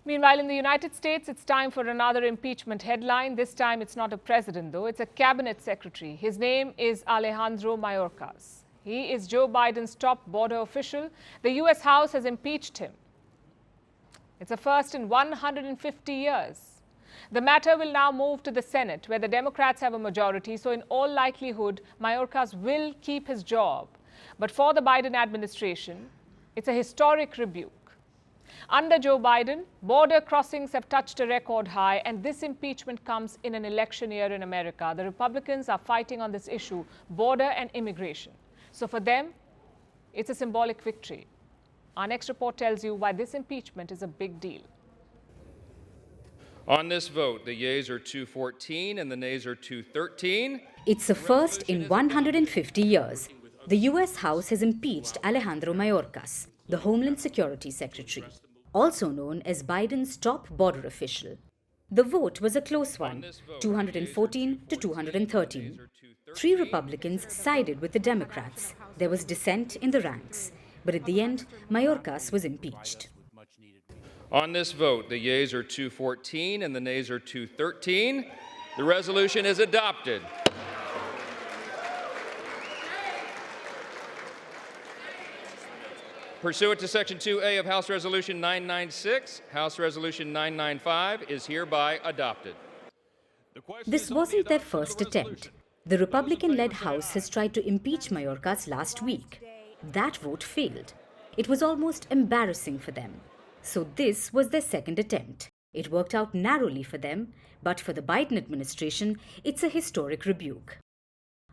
Meanwhile, in the United States, it's time for another impeachment headline. This time, it's not a president, though. It's a cabinet secretary. His name is Alejandro Mayorkas. He is Joe Biden's top border official. The U.S. House has impeached him. It's a first in 150 years. The matter will now move to the Senate, where the Democrats have a majority. So in all likelihood, Mayorkas will keep his job. But for the Biden administration, it's a historic rebuke. Under Joe Biden, border crossings have touched a record high, and this impeachment comes in an election year in America. The Republicans are fighting on this issue, border and immigration. So for them, it's a symbolic victory. Our next report tells you why this impeachment is a big deal. On this vote, the yeas are 214 and the nays are 213. It's a first in 150 years. The U.S. House has impeached Alejandro Mayorkas, the Homeland Security Secretary, also known as Biden's top border official. The vote was a close one, 214 to 213. 3 Republicans sided with the Democrats. There was dissent in the ranks. But at the end, Mayorkas was impeached. On this vote, the yeas are 214 and the nays are 213. The resolution is adopted. Pursuant to Section 2A of House Resolution 996, House Resolution 995 is hereby adopted. This wasn't their first attempt. The Republican-led House has tried to impeach Mayorkas last week. That vote failed. It was almost embarrassing for them. So this was their second attempt. It worked out narrowly for them, but for the Biden administration, it's a historic rebuke.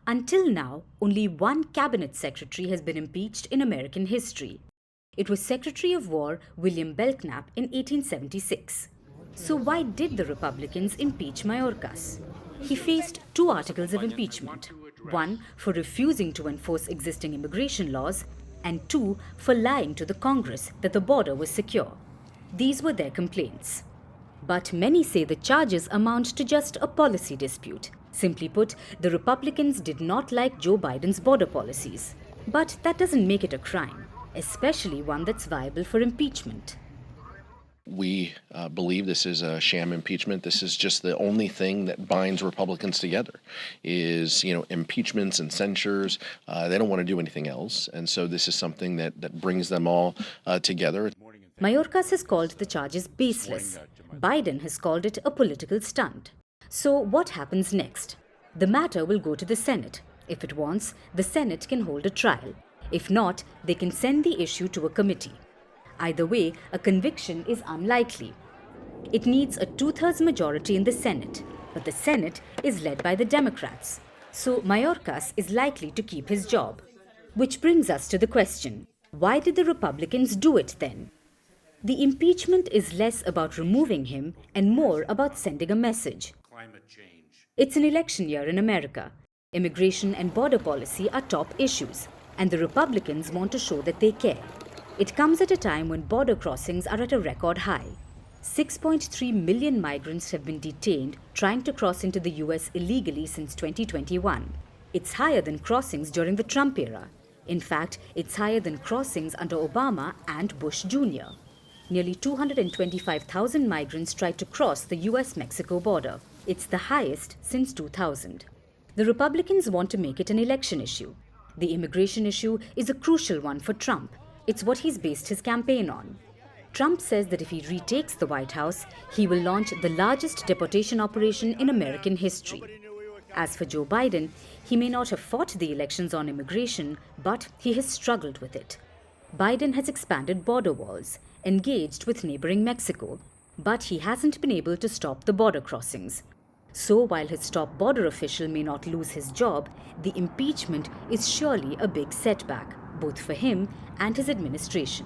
Until now, only one cabinet secretary has been impeached in American history. It was Secretary of War William Belknap in 1876. So why did the Republicans impeach Mayorkas? He faced 2 articles of impeachment. 1 for refusing to enforce existing immigration laws, and 2 for lying to the Congress that the border was secure. These were their complaints. But many say the charges amount to just a policy dispute. Simply put, the Republicans did not like Joe Biden's border policies. But that doesn't make it a crime, especially one that's viable for impeachment. We believe this is a sham impeachment. This is just the only thing that binds Republicans together is, impeachments and censures. They don't want to do anything else. And so this is something that brings them all together. Mayorkas has called the charges baseless. Biden has called it a political stunt. So what happens next? The matter will go to the Senate. If it wants, the Senate can hold a trial. If not, they can send the issue to a committee. Either way, a conviction is unlikely. It needs a 2/3 majority in the Senate, but the Senate is led by the Democrats. So Mayorkas is likely to keep his job. Which brings us to the question, why did the Republicans do it then? The impeachment is less about removing him and more about sending a message. It's an election year in America. Immigration and border policy are top issues, and the Republicans want to show that they care. It comes at a time when border crossings are at a record high. 6.3 million migrants have been detained trying to cross into the U.S. illegally since 2021. It's higher than crossings during the Trump era. In fact, it's higher than crossings under Obama and Bush Jr. Nearly 225,000 migrants tried to cross the U.S.-Mexico border. It's the highest since 2000. The Republicans want to make it an election issue. The immigration issue is a crucial one for Trump. It's what he's based his campaign on. Trump says that if he retakes the White House, he will launch the largest deportation operation in American history. As for Joe Biden, he may not have fought the elections on immigration, but he has struggled with it. Biden has expanded border walls, engaged with neighboring Mexico, but he hasn't been able to stop the border crossings. So while his top border official may not lose his job, the impeachment is surely a big setback, both for him and his administration.